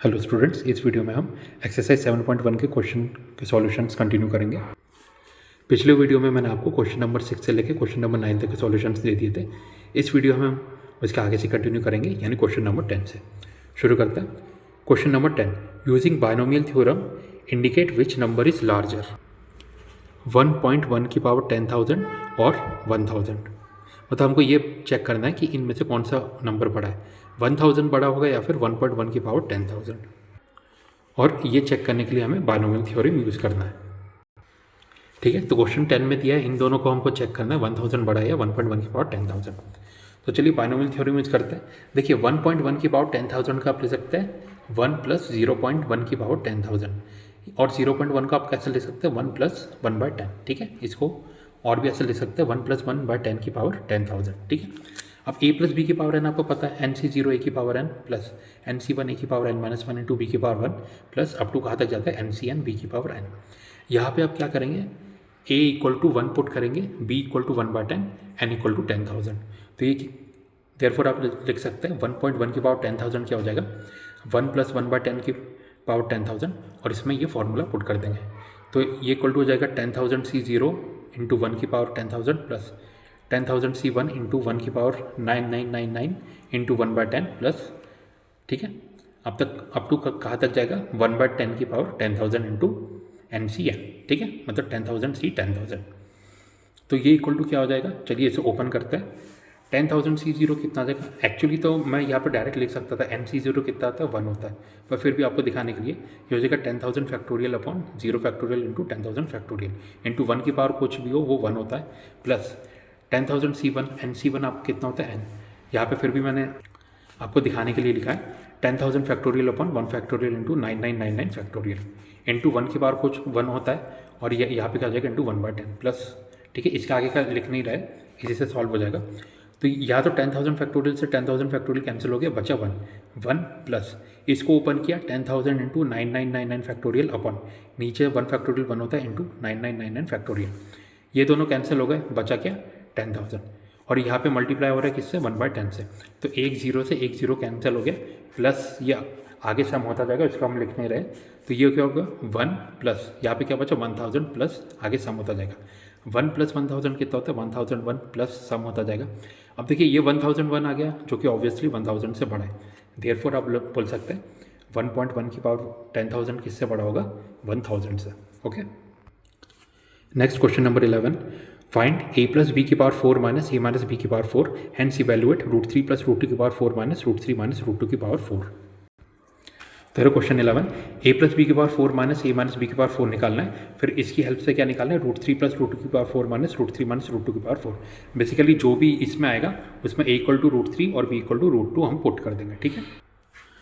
Hello students, इस video में हम एक्सरसाइज 7.1 के क्वेश्चन के सॉल्यूशंस कंटिन्यू करेंगे। पिछले वीडियो में मैंने आपको क्वेश्चन नंबर 6 से लेकर क्वेश्चन नंबर 9 तक के सॉल्यूशंस दे दिए थे। इस वीडियो में हम उसके आगे से कंटिन्यू करेंगे, यानी क्वेश्चन नंबर 10 से शुरू करते हैं। Question number 10, using binomial theorem indicate which number is larger, 1.1 की पावर 10,000 और 1000। मतलब हमको ये चेक करना है कि इनमें से कौन सा नंबर बड़ा है, 1000 बड़ा होगा या फिर 1.1 की पावर 10,000। और ये चेक करने के लिए हमें बायनोमियल थ्योरम यूज़ करना है। ठीक है, तो क्वेश्चन 10 में दिया है, इन दोनों को हमको चेक करना है, 1000 बड़ा है या 1.1 की पावर 10,000। तो चलिए बायनोमियल थ्योरम यूज करते हैं। देखिए 1.1 की पावर 10,000 का आप ले सकते हैं 1 प्लस 0.1 की पावर 10,000, और 0.1 का आप कैसे ले सकते हैं 1 प्लस 1/10। ठीक है, इसको और भी ऐसे ले सकते हैं 1 प्लस 1/10 की पावर 10,000। ठीक है, अब a प्लस बी की पावर n आपको पता है, nc0 a की power n plus nc1 a की power n minus 1 into B की पावर 1 प्लस अप टू कहाँ तक जाता है ncn b की पावर n। यहाँ पे आप क्या करेंगे, a इक्वल टू 1 पुट करेंगे, b equal to 1/10, n equal to 10,000। तो ये देयरफॉर आप लिख सकते हैं 1.1 की पावर 10,000 क्या हो जाएगा 1 प्लस 1/10 की पावर 10,000, और इसमें ये फॉर्मूला पुट कर देंगे। तो ये इक्वल टू हो जाएगा 10,000 c0 इंटू 1 की पावर 10,000 प्लस 10,000 c1 इंटू 1 की पावर 9999 इंटू 1/10 प्लस, ठीक है, अब तक अप टू कहाँ तक जाएगा 1/10 की पावर 10,000 इंटू NCN। ठीक है, मतलब 10,000 c 10,000। तो ये इक्वल टू क्या हो जाएगा, चलिए इसे ओपन करते हैं। 10,000 c0 कितना आ जाएगा, एक्चुअली तो मैं यहाँ पर डायरेक्ट लिख सकता था nc0 कितना आता है 1 होता है, पर फिर भी आपको दिखाने के लिए ये हो जाएगा 10,000 factorial upon 0 factorial into 10,000 factorial into 1 की पावर कुछ भी हो वो 1 होता है, प्लस 10,000 c1 nc1 आप कितना होता है n। यहाँ पे फिर भी मैंने आपको दिखाने के लिए लिखा है 10,000 factorial upon 1 factorial into 9999 factorial into 1 की पावर कुछ 1 होता है, और ये यहाँ पे क्या हो जाएगा इंटू 1/10 प्लस। ठीक है, इसके आगे का लिख नहीं रहा है, इसी से सॉल्व हो जाएगा। तो यहाँ तो 10,000 फैक्टोरियल से 10,000 फैक्टोरियल कैंसिल हो गया, बचा 1 प्लस इसको ओपन किया 10,000 इंटू 9999 फैक्टोरियल अपॉन नीचे 1 फैक्टोरियल 1 होता है इंटू 9999 फैक्टोरियल, ये दोनों कैंसिल हो गए, बचा क्या 10,000, और यहाँ पे मल्टीप्लाई हो रहा है किससे 1/10 से, तो एक जीरो से एक जीरो कैंसिल हो गया, प्लस ये आगे सम होता जाएगा, इसको हम लिख नहीं रहे। तो ये क्या होगा 1 प्लस यहाँ पे क्या बचा 1000 प्लस आगे सम होता जाएगा, 1 प्लस 1000 कितना होता है 1001 प्लस सम होता जाएगा। अब देखिए ये 1001 आ गया जो कि ऑब्वियसली 1000 से बड़ा है, देयरफॉर आप लोग बोल सकते हैं 1.1 की पावर 10,000 किससे बड़ा होगा 1000 से। Okay, next question number 11, find a plus B की power 4 minus a minus B की पावर 4, हैंस इवेल्युएट √3 प्लस √2 की पावर 4 माइनस √3 माइनस √2 की पावर 4। तो क्वेश्चन 11, a प्लस बी की power 4 minus a minus B की पावर 4 निकालना है, फिर इसकी हेल्प से क्या निकालना है √3 प्लस √2 की पावर 4 माइनस √3 माइनस √2 की पावर 4। बेसिकली जो भी इसमें आएगा उसमें a इक्वल टू √3 और b इक्वल टू √2 हम पुट कर देंगे। ठीक है,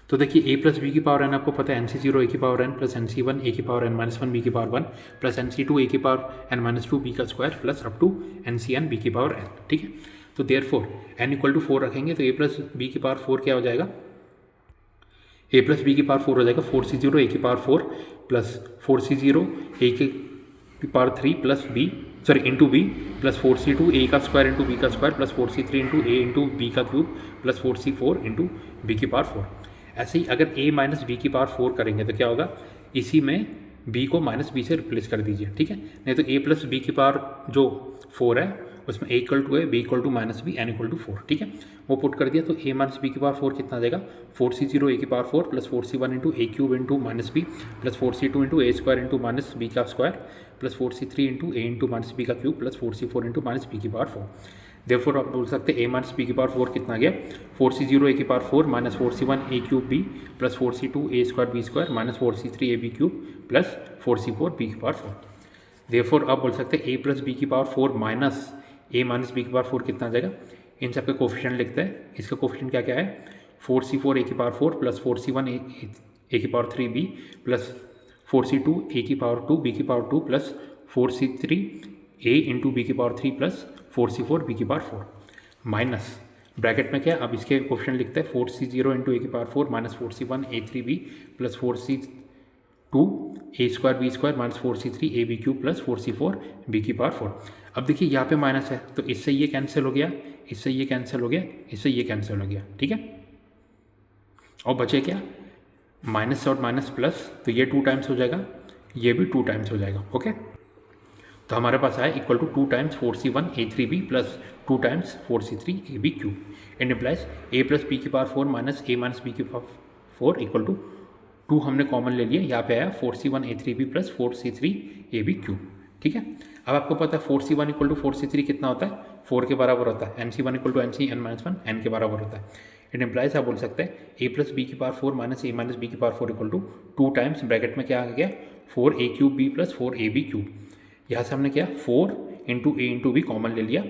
तो देखिए a प्लस बी की पावर n आपको पता है nc0 a की power n plus nc1 a की पावर n माइनस 1 b की पावर 1 प्लस nc2 a की पावर n माइनस 2 b का square plus up to ncn b की पावर n। ठीक है, तो देयरफॉर n इक्वल टू 4 रखेंगे तो a प्लस बी की पावर 4 क्या हो जाएगा, a प्लस बी की पावर 4 हो जाएगा 4c0 a की पावर 4 प्लस 4c0 a की power 3 plus b sorry into B plus 4c2 a का स्क्वायर इंटू b का square plus 4c3 into a into B का cube plus 4c4 into B की power 4। ऐसे ही अगर a minus B की power 4 करेंगे तो क्या होगा, इसी में b को माइनस बी से रिप्लेस कर दीजिए। ठीक है, नहीं तो a प्लस बी की पावर जो 4 है उसमें a इक्वल टू है b equal to minus B n equal to 4। ठीक है, वो पुट कर दिया तो a माइनस बी की पावर 4 कितना आ जाएगा 4c0 a की power 4 plus 4c1 into a cube into minus B plus 4c2 into a square into minus B का square plus 4c3 into a into minus B का cube plus 4c4 into minus B की power 4। Therefore आप बोल सकते हैं a minus B की power 4 कितना आ गया 4c0 a की power 4 minus 4c1 a cube b plus 4c2 a square b square minus 4c3 a b cube plus 4c4 b की पावर 4। देयरफॉर आप बोल सकते हैं a प्लस बी की power 4 minus a minus B की power 4 कितना आ जाएगा, इन सब के कोफिशिएंट लिखते हैं। इसका कोफिशिएंट क्या क्या है 4c4 a की पावर 4 प्लस 4c1 a की power 3b plus 4c2 a की पावर 2 b की power 2 plus 4c3 a into B की पावर 3 प्लस 4c4 b की पावर 4 माइनस ब्रैकेट में क्या, अब इसके क्वेश्चन लिखते हैं 4c0 इंटू a की power 4 minus 4c1 a3b plus 4c2 a square b square minus 4c3 a b cube plus 4c4 b की पावर 4। अब देखिए यहाँ पे माइनस है तो इससे ये कैंसिल हो गया, इससे ये कैंसिल हो गया, इससे ये कैंसिल हो गया। ठीक है, और बचे क्या माइनस और माइनस प्लस, तो ये 2 टाइम्स हो जाएगा, ये भी 2 टाइम्स हो जाएगा। ओके, तो हमारे पास आया equal to 2 times 4c1a3b plus 2 times 4c3ab cube. It implies a plus B की power 4 minus a minus B की पावर 4 इक्वल टू 2 हमने कॉमन ले लिया, यहाँ पे आया 4c1a3b प्लस 4c3ab क्यूब। ठीक है, अब आपको पता है 4c1 इक्वल टू 4c3 कितना होता है, 4 के बराबर होता है। nc1 equal to nc n minus 1 n के बराबर होता है। इट इम्प्लाइज आप बोल सकते हैं a प्लस बी की power 4 minus a minus B की power 4 equal to 2 times bracket में क्या आ गया 4a cube b plus 4ab cube. यहाँ से हमने क्या 4 इंटू ए इंटू बी कॉमन ले लिया,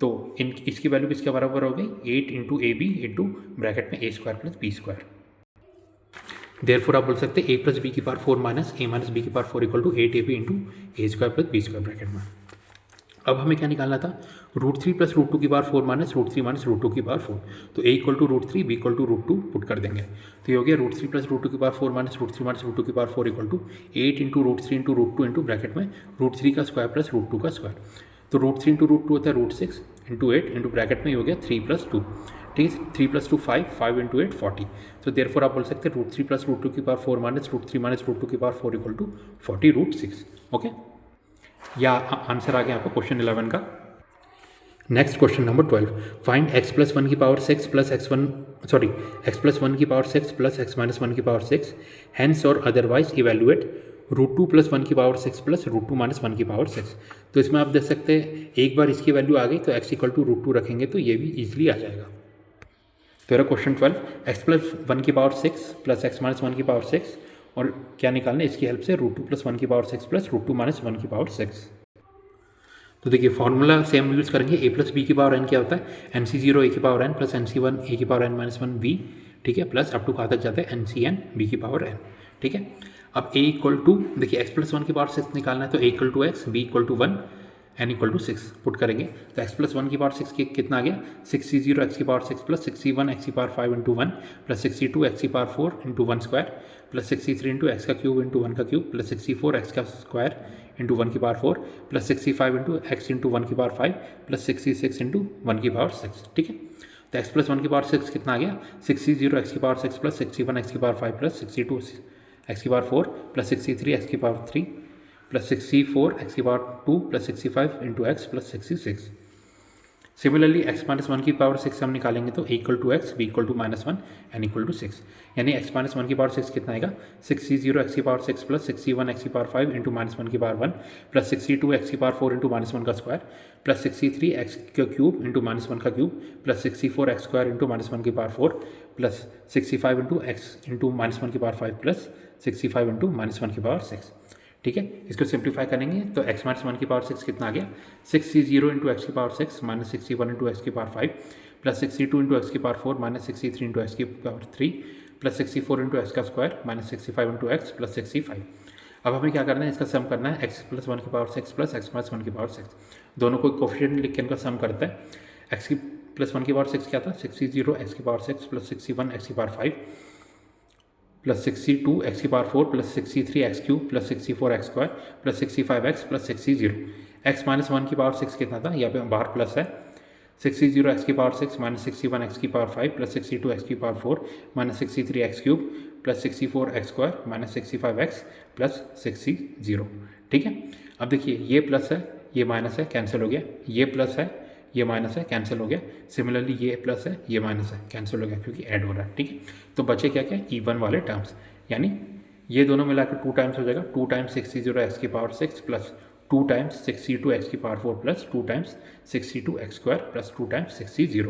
तो इसकी वैल्यू किसके बराबर हो गई 8 into A B into bracket में A square plus B square. Therefore आप बोल सकते हैं a प्लस बी की power 4 minus a minus B की power 4 equal to 8ab into A square plus B square bracket में। अब हमें क्या निकालना था √3 प्लस √2 की पावर 4 माइनस √3 माइनस √2 की पावर 4, तो a equal to √3 b equal to √2 put कर देंगे, तो ये हो गया √3 प्लस √2 की पावर 4 माइनस √3 माइनस √2 की power 4 equal to 8 into √3 into √2 into bracket में √3 का स्क्वायर प्लस √2 का स्क्वायर, तो √3 इंटू √2 होता है √6 इंटू 8 इंटू ब्रैकेट में ये हो गया 3 प्लस 2। ठीक है, 3 प्लस 2 5, 5 इंटू 8 40, तो देयरफॉर आप बोल सकते हैं √3 प्लस √2 की पावर 4 माइनस √3 माइनस √2 की पावर 4 इक्वल टू 40√6। ओके, या आंसर आ गया आपको क्वेश्चन 11 का। Next question number 12, find x plus 1 की पावर 6 प्लस x प्लस 1 की पावर 6 प्लस x माइनस 1 की पावर 6, हैंस और अदरवाइज इवेल्युएट √2 प्लस 1 की पावर 6 प्लस √2 माइनस 1 की पावर 6। तो इसमें आप देख सकते हैं एक बार इसकी वैल्यू आ गई तो x इक्वल टू √2 रखेंगे तो ये भी ईजिली आ जाएगा। तो मेरा क्वेश्चन 12, x प्लस 1 की पावर 6 प्लस x माइनस 1 की पावर 6, और क्या निकालना है इसकी हेल्प से √2 प्लस 1 की पावर 6 प्लस √2 माइनस 1 की पावर 6। तो देखिए फॉर्मूला सेम यूज़ करेंगे, a प्लस बी की पावर n क्या होता है nc0 a की power n plus nc1 a की पावर n माइनस 1 b, ठीक है, प्लस अप टू कहाँ तक जाता है ncn b की पावर n। ठीक है, अब a इक्वल टू देखिए x प्लस 1 की पावर 6 निकालना है तो a equal to x, b equal to 1, n equal to 6 put करेंगे, तो x प्लस 1 की पावर 6 कितना आ गया 60 x की पावर 6 प्लस 61 x की पावर 5 इंटू 1 प्लस 62 x की power 4 into 1 square plus 63 into x का क्यूब इंटू 1 का क्यूब प्लस 64 x का स्क्वायर इंटू 1 की power 4 plus 65 into x into 1 की पावर 5 प्लस 66 इंटू 1 की पावर 6। ठीक है, तो x प्लस 1 की पावर 6 कितना आ गया 60 x की पावर 6 प्लस 61 x की पावर 5 प्लस 62 x की पावर 4 प्लस 63 x की पावर 3 प्लस 64 x की power 2 plus 65 into x plus 66। Similarly x minus 1 की पावर 6 हम निकालेंगे तो a equal to x, b equal to minus 1, n equal to 6, यानी x minus 1 की power 6 कितना आएगा 60 x की पावर 6 प्लस 61 x की पावर 5 इंटू माइनस 1 की पावर 1 प्लस 62 x की पावर 4 इंटू माइनस 1 का स्क्वायर प्लस 63 x का क्यूब इंटू माइनस 1 का cube plus 64 x square into minus 1 की power 4 plus 65 into x into minus 1 की power 5 plus 65 into minus 1 की power 6। ठीक है, इसको सिंप्लीफाई करेंगे तो x माइनस 1 की पावर 6 कितना आ गया 60 इंटू एक्स की पावर 6 माइनस 61 इंटू एक्स की पावर 5 प्लस 62 इंटू एक्स की पावर 4 माइनस 63 इंटू एक्स की पावर 3 प्लस 64 इंटू एक्स का square minus 65 into x plus 65। अब हमें क्या करना है इसका सम करना है x प्लस 1 की पावर 6 प्लस x माइनस 1 की पावर 6, दोनों को कोफिशिएंट लिख के इनका सम करता है। x की प्लस 1 की पावर 6 क्या था 60 x की पावर 6 प्लस 61 x की पावर 5 प्लस 62 x की power 4 plus 63 x cube plus 64 x square plus 65 x plus 60 x minus 1 की पावर 6 कितना था, यहाँ पे बाहर प्लस है 60 x की पावर 6 माइनस 61 x की पावर 5 प्लस 62 x की power 4 minus 63 x cube plus 64 x square minus 65 x plus 60। ठीक है, अब देखिए ये प्लस है ये माइनस है कैंसिल हो गया, ये प्लस है ये माइनस है कैंसिल हो गया, सिमिलरली ये प्लस है ये माइनस है कैंसिल हो गया क्योंकि ऐड हो रहा है। ठीक है, तो बचे क्या क्या इवन वाले टर्म्स, यानी ये दोनों मिलाकर 2 टाइम्स हो जाएगा 2 टाइम्स 60 x की पावर 6 प्लस 2 टाइम्स 62 x की power 4 plus 2 times 62 x square plus 2 times 60।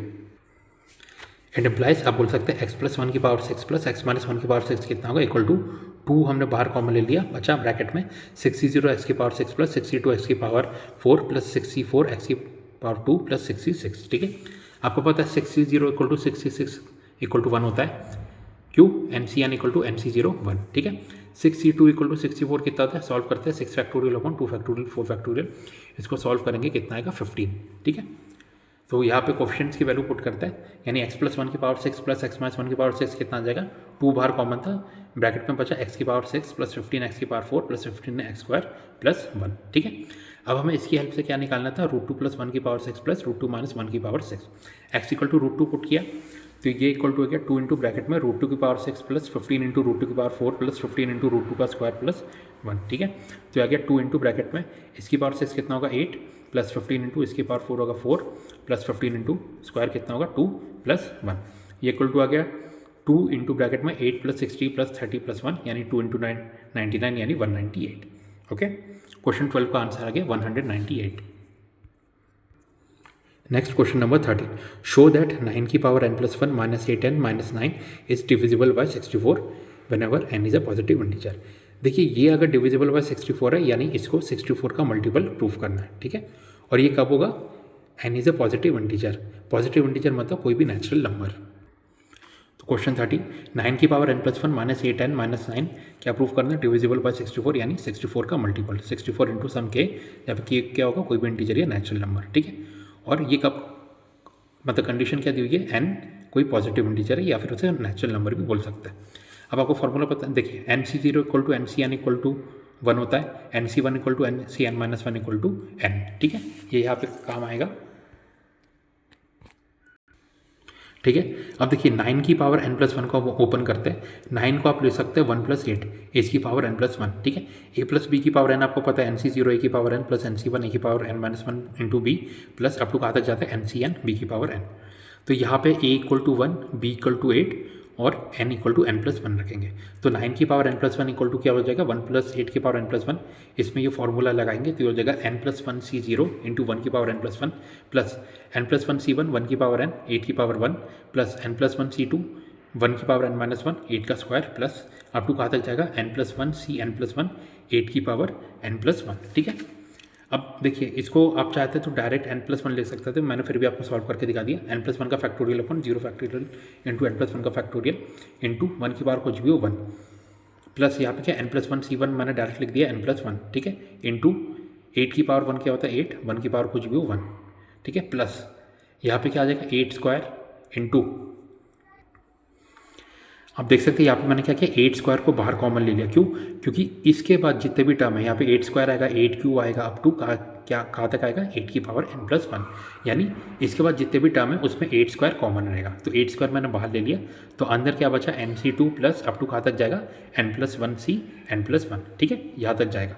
It implies आप बोल सकते हैं x प्लस 1 की पावर 6 प्लस x माइनस 1 की पावर 6 कितना होगा इक्वल टू 2 हमने बाहर कॉमन ले लिया, बचा ब्रैकेट में 60 x की पावर 6 प्लस 62 x की पावर 4 प्लस 64 x की पावर 2 प्लस 66। ठीक है, आपको पता है 60 इक्वल टू 66 इक्वल टू 1 होता है, क्यों NCN इक्वल टू NC0 1। ठीक है, 62 इक्वल टू 64 कितना होता है, सॉल्व करते हैं 6 फैक्टोरियल अपॉन 2 फैक्टोरियल 4 फैक्टोरियल, इसको सॉल्व करेंगे कितना आएगा 15। ठीक है, तो यहाँ पे कोफिशिएंट्स की वैल्यू पुट करता है, यानी x प्लस 1 की पावर 6 प्लस x माइनस 1 की पावर 6 कितना आ जाएगा 2 बाहर कॉमन था, ब्रैकेट में बचा x की पावर 6 प्लस 15 x की power 4 plus 15 x square plus 1। ठीक है, अब हमें इसकी हेल्प से क्या निकालना था √2 प्लस 1 की पावर 6 प्लस √2 माइनस 1 की power 6, x equal to √2 put किया तो ये इक्वल टू हो गया 2 इंटू ब्रैकेट में रूट टू की power 6 plus 15 into root two की power 4 plus 15 into root two का स्क्वायर प्लस 1, ठीक है। तो आ गया 2 इंटू ब्रैकेट में इसकी पावर 6 कितना होगा 8 प्लस 15 इंटू इसकी पावर 4 होगा 4 प्लस 15 इंटू स्क्वायर कितना होगा 2 प्लस 1। ये इक्वल टू आ गया 2 इंटू ब्रैकेट में 8 प्लस 60 प्लस 30 प्लस 1 यानी 2 इंटू 9 99 यानी 198। ओके, क्वेश्चन 12 का आंसर आ गया 198। Next question number 13, show that 9 की power n plus 1 minus 8n minus 9 is divisible by 64 when ever n is a positive integer. देखिए ये अगर डिविजिबल बाय 64 है यानी इसको 64 का मल्टीपल प्रूफ करना है, ठीक है। और ये कब होगा, n is a positive integer. Positive integer मतलब कोई भी नेचुरल नंबर। तो क्वेश्चन 13, 9 की power n plus 1 minus 8n minus 9 क्या प्रूफ करना है, डिविजिबल बाय 64 यानी 64 का मल्टीपल 64 इंटू सम के, या फिर क्या होगा कोई भी इंटीजर या नेचुरल नंबर, ठीक है। और ये कब मतलब कंडीशन क्या दी हुई है, n कोई पॉजिटिव इंटीजर है या फिर उसे नेचुरल नंबर भी बोल सकते हैं। अब आपको फॉर्मूला पता है, देखिए NC0 equal to NCn equal to 1 होता है, NC1 equal to NCn minus 1 equal to n, ठीक है। ये यहाँ पे काम आएगा, ठीक है। अब देखिए 9 की पावर n प्लस 1 को आप ओपन करते हैं, 9 को आप ले सकते हैं 1 प्लस 8 इसकी पावर n प्लस 1, ठीक है। a प्लस बी की पावर n आपको पता है NC0 a की power n plus NC1 a की power n minus 1 into B plus up to कहाँ तक जाता है NCn b की पावर n। तो यहाँ पे a equal to 1 b equal to 8 और n equal to n plus 1 रखेंगे। तो 9 की power n plus 1 equal to क्या हो जाएगा 1 प्लस 8 की पावर n प्लस 1, इसमें ये फॉर्मूला लगाएंगे तो ये हो जाएगा n प्लस 1 C0 इंटू 1 की power n plus 1 plus n plus 1 C1 1 की पावर n 8 की power 1 plus n plus 1 C2 1 की पावर n माइनस 1 8 का स्क्वायर प्लस अप टू कहाँ तक जाएगा n plus 1 C n plus 1 8 की पावर n प्लस 1, ठीक है। अब देखिए इसको आप चाहते हैं तो डायरेक्ट n प्लस 1 ले सकते थे, मैंने फिर भी आपको सॉल्व करके दिखा दिया। n प्लस 1 का फैक्टोरियल अपन 0 फैक्टोरियल इंटू n प्लस 1 का फैक्टोरियल इंटू 1 की पावर कुछ भी हो 1 प्लस यहाँ पे क्या n प्लस 1 C1 मैंने डायरेक्ट लिख दिया n प्लस 1, ठीक है, इंटू 8 की पावर 1 क्या होता है 8 1 की पावर कुछ भी हो 1, ठीक है, प्लस यहाँ पे क्या आ जाएगा 8 स्क्वायर इंटू, आप देख सकते हैं यहाँ पे मैंने क्या किया 8 स्क्वायर को बाहर कॉमन ले लिया, क्यों, क्योंकि इसके बाद जितने भी टर्म है यहाँ पे 8 स्क्वायर आएगा 8 क्यू आएगा अप टू कहाँ तक आएगा 8 की पावर n प्लस 1, यानी इसके बाद जितने भी टर्म है उसमें 8 स्क्वायर कॉमन रहेगा। तो 8 स्क्वायर मैंने बाहर ले लिया, तो अंदर क्या बचा NC2 प्लस अप टू कहाँ तक जाएगा n plus 1C n plus 1, ठीक है, यहाँ तक जाएगा।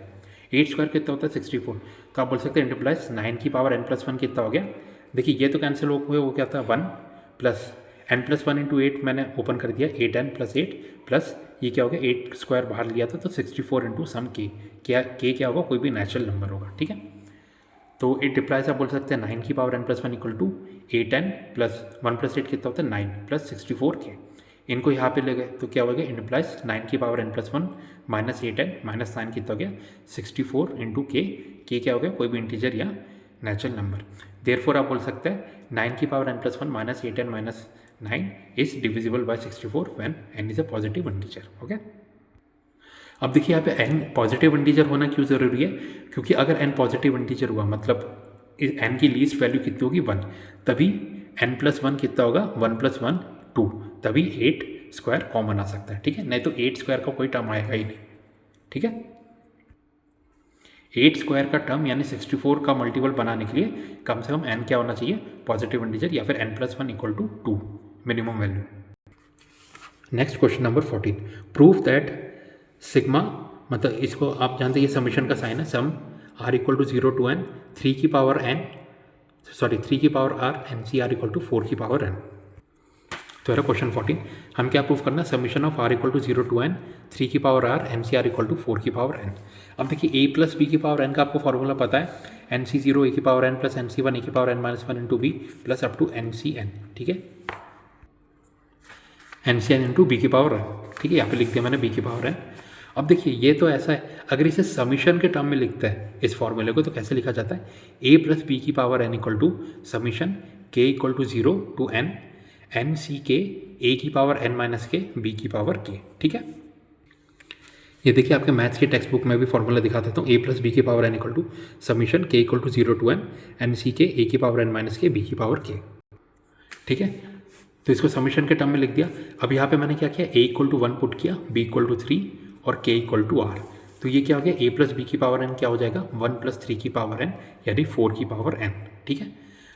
8 स्क्वायर कितना होता है 64, तो आप बोल सकते हैं इंटरप्लाइज 9 की पावर n प्लस 1 कितना हो गया, देखिए ये तो कैंसिल हो गया, वो क्या था 1 प्लस n प्लस 1 इंटू 8 मैंने ओपन कर दिया 8n प्लस 8 प्लस ये क्या हो गया 8 स्क्वायर बाहर लिया था तो 64 इंटू सम k, क्या होगा कोई भी नेचुरल नंबर होगा, ठीक है। तो इट डिप्लाइज आप बोल सकते हैं 9 की power n plus 1 equal to 8n plus 1 plus 8 कितना होता है 9 प्लस 64k, इनको यहाँ पे ले गए तो क्या हो गया इंटरप्लाइज 9 की power n plus 1 minus 8n minus 9 कितना हो गया 64 इंटू के क्या हो गया कोई भी इंटीजर या नेचुरल नंबर। देयरफॉर आप बोल सकते हैं 9 की power n plus 1 minus 8n minus 9 is divisible by 64 when n is a positive integer, okay. अब देखिए यहाँ पे n पॉजिटिव इंटीजर होना क्यों ज़रूरी है, क्योंकि अगर n पॉजिटिव इंटीजर हुआ मतलब n की लीस्ट वैल्यू कितनी होगी 1, तभी n प्लस 1 कितना होगा 1 प्लस 1 2, तभी 8 स्क्वायर कॉमन आ सकता है, ठीक है, नहीं तो 8 स्क्वायर का कोई टर्म आएगा ही नहीं, ठीक है। 8 स्क्वायर का टर्म यानी 64 का मल्टीपल बनाने के लिए कम से कम n क्या होना चाहिए पॉजिटिव इंटीजर या फिर n plus 1 equal to 2 minimum value. Next question number 14, proof that sigma, मतलब इसको आप जानते हैं ये समीशन का साइन है, sum r equal to 0 to n 3 की power r n c r equal to 4 की पावर n। तो है क्वेश्चन 14, हम क्या प्रूफ करना है summation of r equal to 0 to n 3 की power r n c r equal to 4 की पावर n। अब देखिए a प्लस बी की पावर n का आपको फॉर्मूला पता है NC0 a की power n plus NC1 a की power n minus 1 into B plus up to NCn, ठीक है, NCn इंटू बी की पावर n, ठीक है, यहाँ पे लिख दिया मैंने b की पावर n। अब देखिए ये तो ऐसा है, अगर इसे समीशन के टर्म में लिखता है इस फॉर्मूले को तो कैसे लिखा जाता है a प्लस बी की power n equal to summation k equal to 0 to n C K a की power n minus K b की पावर k, ठीक है। ये देखिए आपके मैथ्स की टेक्स्ट बुक में भी फॉर्मूला दिखा देता हूँ, a प्लस बी की power n equal to summation k equal to 0 to n C K a की power n minus K b की पावर k, ठीक है। तो इसको समीशन के टर्म में लिख दिया। अब यहाँ पे मैंने क्या किया a इक्वल टू 1 पुट किया, b इक्वल टू 3 और k इक्वल टू r, तो ये क्या हो गया a प्लस बी की पावर n क्या हो जाएगा 1 प्लस 3 की पावर n यानी 4 की पावर n, ठीक है।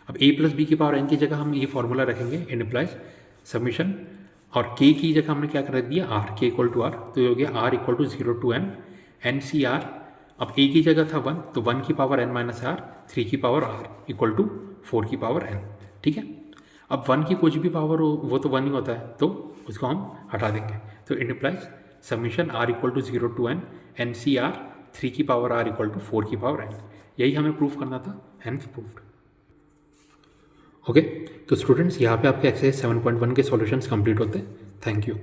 अब a प्लस बी की पावर n की जगह हम ये फॉर्मूला रखेंगे, इट इम्प्लाइज समीशन, और k की जगह हमने क्या कर दिया r, k equal to R, तो ये हो गया r equal to 0 to n N C R. अब a की जगह था 1, तो 1 की पावर n माइनस आर, 3 की पावर r इक्वल टू 4 की पावर n। ठीक है, अब 1 की कुछ भी पावर हो वो तो 1 ही होता है, तो उसको हम हटा देंगे। तो it implies summation r equal to 0 to n N C R 3 की पावर r इक्वल टू 4 की पावर n। यही हमें प्रूफ करना था, हेंस प्रूफ्ड। ओके, तो स्टूडेंट्स यहाँ पे आपके एक्सरसाइज 7.1 के सॉल्यूशंस कंप्लीट होते हैं। Thank you.